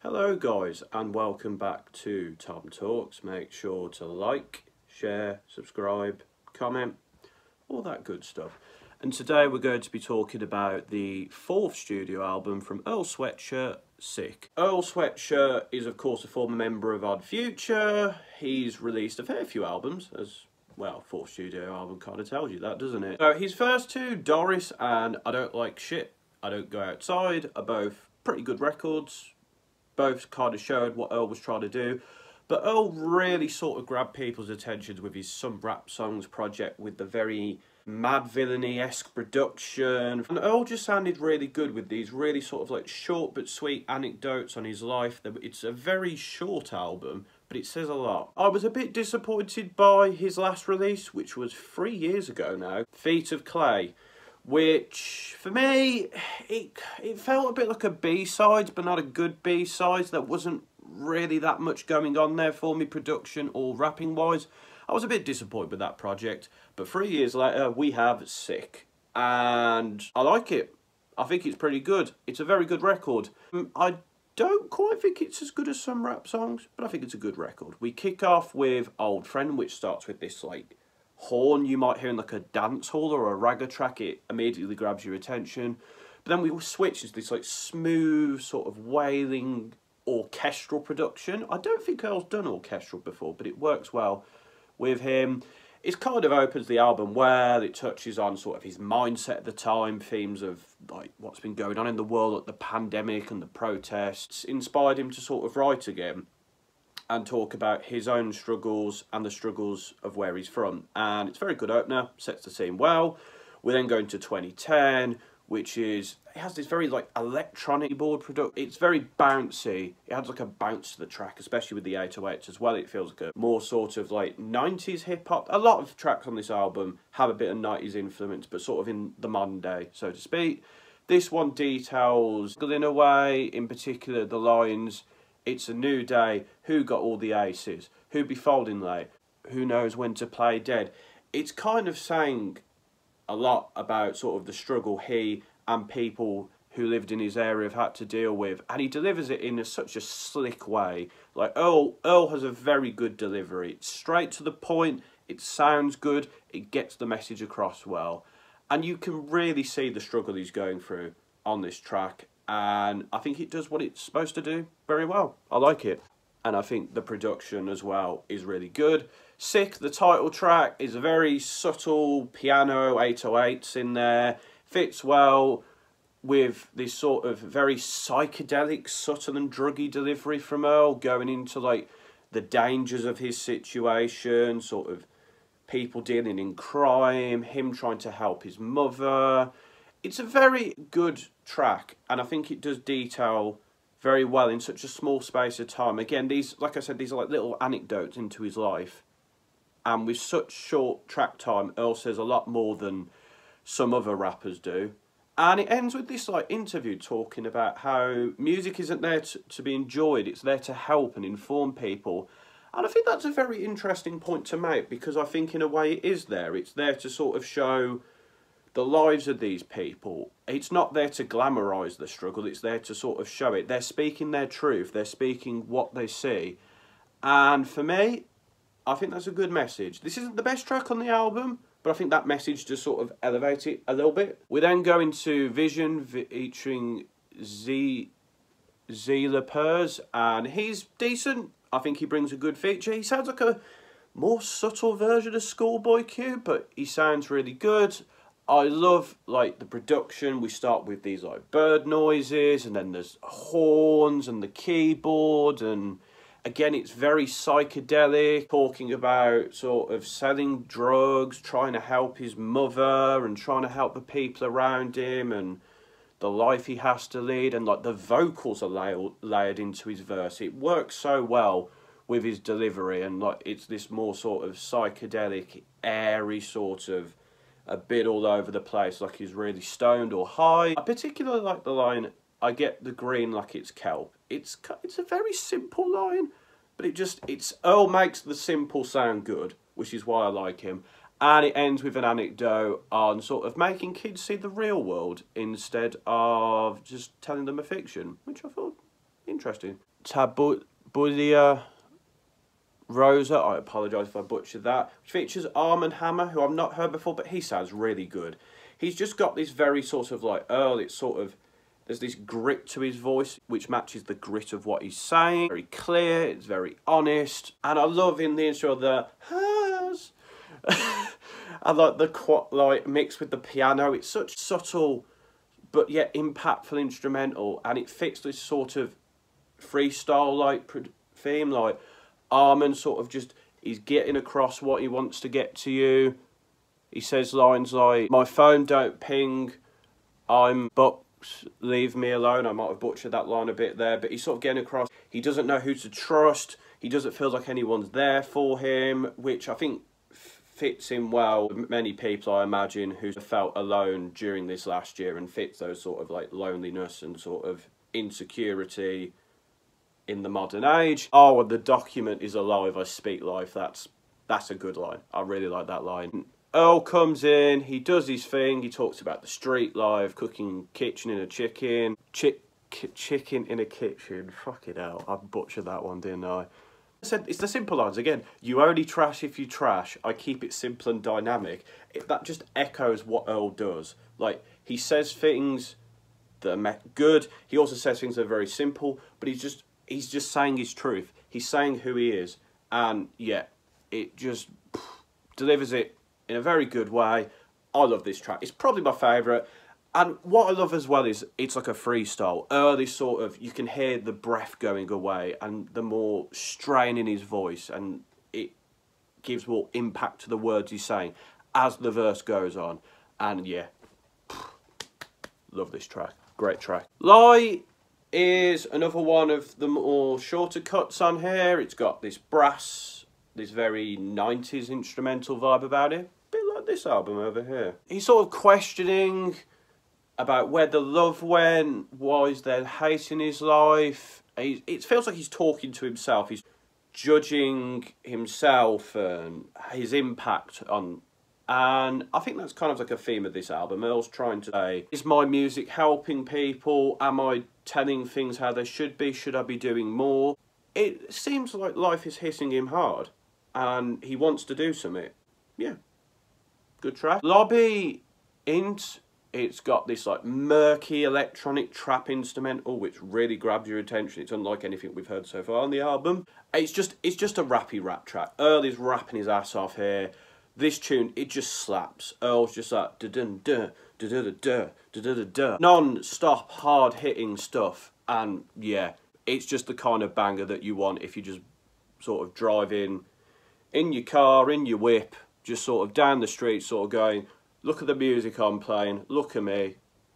Hello guys and welcome back to TomTalks. Make sure to like, share, subscribe, comment, all that good stuff. And today we're going to be talking about the fourth studio album from Earl Sweatshirt-SICK. Earl Sweatshirt is of course a former member of Odd Future. He's released a fair few albums, as well, fourth studio album kind of tells you that, doesn't it? So his first two, Doris and I Don't Like Shit, I Don't Go Outside, are both pretty good records. Both kind of showed what Earl was trying to do. But Earl really sort of grabbed people's attention with his Some Rap Songs project with the very Mad Villainy-esque production. And Earl just sounded really good with these really sort of like short but sweet anecdotes on his life. It's a very short album, but it says a lot. I was a bit disappointed by his last release, which was 3 years ago now, Feet of Clay. Which, for me, it felt a bit like a B-side, but not a good B-side. There wasn't really that much going on there for me, production or rapping-wise. I was a bit disappointed with that project. But 3 years later, we have Sick. And I like it. I think it's pretty good. It's a very good record. I don't quite think it's as good as Some Rap Songs, but I think it's a good record. We kick off with Old Friend, which starts with this, like, horn you might hear in like a dance hall or a ragga track. It immediately grabs your attention, but then we switch into this like smooth sort of wailing orchestral production. I don't think Earl's done orchestral before, but it works well with him. It kind of opens the album well. It touches on sort of his mindset at the time, themes of like what's been going on in the world, like the pandemic and the protests. Inspired him to sort of write again and talk about his own struggles and the struggles of where he's from. And it's a very good opener, sets the scene well. We then go into 2010, which is, it has this very like electronic board production. It's very bouncy. It has like a bounce to the track, especially with the 808s as well. It feels like a more sort of like 90s hip hop. A lot of tracks on this album have a bit of 90s influence, but sort of in the modern day, so to speak. This one details, in a way, in particular, the lines, "It's a new day, who got all the aces, who be folding late, who knows when to play dead." It's kind of saying a lot about sort of the struggle he and people who lived in his area have had to deal with, and he delivers it in such a slick way. Like Earl has a very good delivery. It's straight to the point, it sounds good, it gets the message across well, and you can really see the struggle he's going through on this track. And I think it does what it's supposed to do very well. I like it. And I think the production as well is really good. Sick, the title track, is a very subtle piano, 808s in there. Fits well with this sort of very psychedelic, subtle and druggy delivery from Earl, going into like the dangers of his situation, sort of people dealing in crime, him trying to help his mother. It's a very good track, and I think it does detail very well in such a small space of time. Again, these, like I said, these are like little anecdotes into his life, and with such short track time, Earl says a lot more than some other rappers do. And it ends with this like interview talking about how music isn't there to be enjoyed, it's there to help and inform people. And I think that's a very interesting point to make, because I think in a way it is there. It's there to sort of show the lives of these people. It's not there to glamorise the struggle, it's there to sort of show it. They're speaking their truth, they're speaking what they see. And for me, I think that's a good message. This isn't the best track on the album, but I think that message just sort of elevates it a little bit. We then go into Vision featuring Zila Pers, and he's decent. I think he brings a good feature. He sounds like a more subtle version of Schoolboy Q, but he sounds really good. I love like the production. We start with these like bird noises, and then there's horns and the keyboard, and again it's very psychedelic, talking about sort of selling drugs, trying to help his mother and trying to help the people around him and the life he has to lead, and like the vocals are layered into his verse. It works so well with his delivery, and like it's this more sort of psychedelic, airy sort of a bit all over the place, like he's really stoned or high. I particularly like the line, "I get the green like it's kelp." It's a very simple line, but Earl makes the simple sound good, which is why I like him. And it ends with an anecdote on sort of making kids see the real world instead of just telling them a fiction, which I thought interesting. Tabulia Rosa, I apologise if I butchered that, which features Arm & Hammer, who I've not heard before, but he sounds really good. He's just got this very sort of like Earl, it's sort of, there's this grit to his voice, which matches the grit of what he's saying. Very clear, it's very honest, and I love in the intro the has. I like the like mixed with the piano. It's such subtle, but yet impactful instrumental, and it fits this sort of freestyle like theme, like Armin sort of just, he's getting across what he wants to get to you. He says lines like, my phone don't ping, I'm booked, leave me alone. I might have butchered that line a bit there, but he's sort of getting across, he doesn't know who to trust, he doesn't feel like anyone's there for him, which I think fits in well with many people, I imagine, who felt alone during this last year, and fits those sort of like loneliness and sort of insecurity in the modern age. Oh, and the document is alive, I speak life. That's a good line. I really like that line. Earl comes in, he does his thing, he talks about the street life, cooking kitchen in a chicken. Chicken in a kitchen, fucking hell, I butchered that one, didn't I? It's the simple lines again. You only trash if you trash. I keep it simple and dynamic. That just echoes what Earl does. Like, he says things that are good. He also says things that are very simple, but he's just saying his truth. He's saying who he is, and yeah, it just delivers it in a very good way. I love this track. It's probably my favourite. And what I love as well is it's like a freestyle. Early sort of, you can hear the breath going away and the more strain in his voice, and it gives more impact to the words he's saying as the verse goes on. And yeah, love this track. Great track. Lie is another one of the more shorter cuts on here. It's got this brass, this very 90s instrumental vibe about it. A bit like this album over here. He's sort of questioning about where the love went, why is there hate in his life. It feels like he's talking to himself. He's judging himself and his impact on, and I think that's kind of like a theme of this album. Earl's trying to say, is my music helping people? Am I telling things how they should be? Should I be doing more? It seems like life is hitting him hard and he wants to do something. Yeah, good track. Lobby Int. It's got this like murky electronic trap instrumental which really grabs your attention. It's unlike anything we've heard so far on the album. It's just a rappy rap track. Earl is rapping his ass off here. This tune, it just slaps. Earl's just like da-dun-duh, da-da-da-duh, da-da-da-duh. Non-stop hard-hitting stuff. And yeah, it's just the kind of banger that you want if you just sort of driving in your car, in your whip, just sort of down the street, sort of going, look at the music I'm playing, look at me.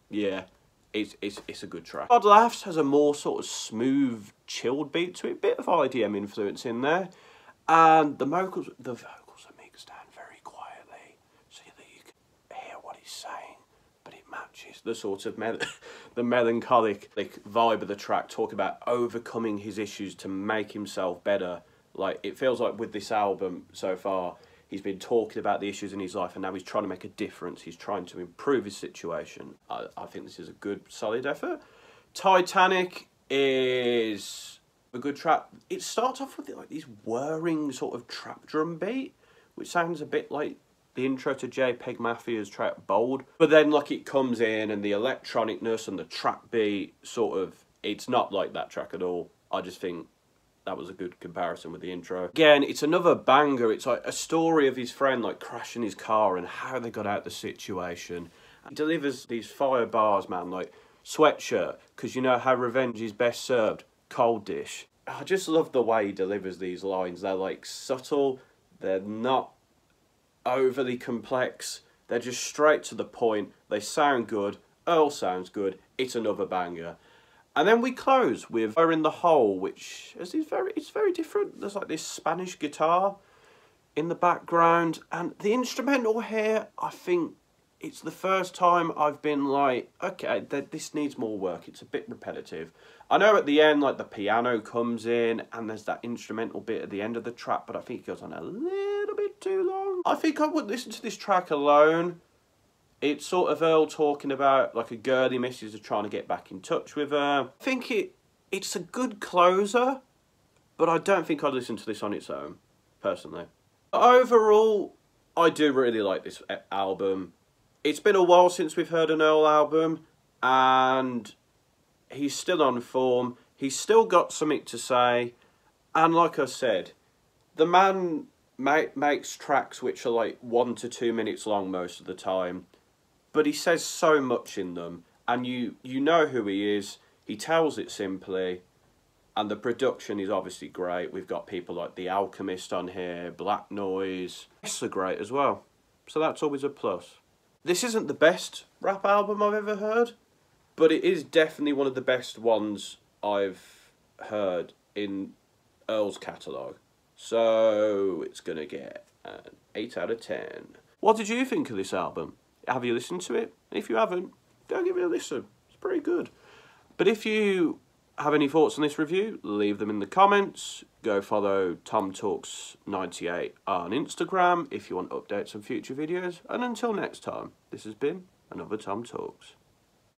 Yeah, it's a good track. God Laughs has a more sort of smooth, chilled beat to it, bit of IDM influence in there. And the vocals are mixed down very quietly so that you can hear what he's saying, but it matches the sort of the melancholic vibe of the track, talking about overcoming his issues to make himself better. Like, it feels like with this album so far, he's been talking about the issues in his life and now he's trying to make a difference. He's trying to improve his situation. I think this is a good, solid effort. Titanic is a good track. It starts off with like this whirring sort of trap drum beat, which sounds a bit like the intro to JPEG Mafia's track Bold. But then like it comes in and the electronicness and the trap beat sort of, it's not like that track at all. I just think that was a good comparison with the intro. Again, it's another banger. It's like a story of his friend like crashing his car and how they got out of the situation. He delivers these fire bars, man, like Sweatshirt, because you know how revenge is best served, cold dish. I just love the way he delivers these lines. They're like subtle, they're not overly complex, they're just straight to the point, they sound good, Earl sounds good, it's another banger. And then we close with Fire in the Hole, which is very different. There's like this Spanish guitar in the background. And the instrumental here, I think it's the first time I've been like, okay, this needs more work. It's a bit repetitive. I know at the end, like the piano comes in and there's that instrumental bit at the end of the track, but I think it goes on a little bit too long. I think I would listen to this track alone. It's sort of Earl talking about like a girl he misses, trying to get back in touch with her. I think it It's a good closer, but I don't think I'd listen to this on its own, personally. Overall, I do really like this album. It's been a while since we've heard an Earl album, and he's still on form. He's still got something to say, and like I said, the man makes tracks which are like 1 to 2 minutes long most of the time, but he says so much in them, and you know who he is. He tells it simply, and the production is obviously great. We've got people like The Alchemist on here, Black Noise. It's great as well, so that's always a plus. This isn't the best rap album I've ever heard, but it is definitely one of the best ones I've heard in Earl's catalogue. So it's going to get an 8 out of 10. What did you think of this album? Have you listened to it? If you haven't, go give it a listen. It's pretty good. But if you have any thoughts on this review, leave them in the comments. Go follow TomTalks98 on Instagram if you want updates on future videos. And until next time, this has been another Tom Talks.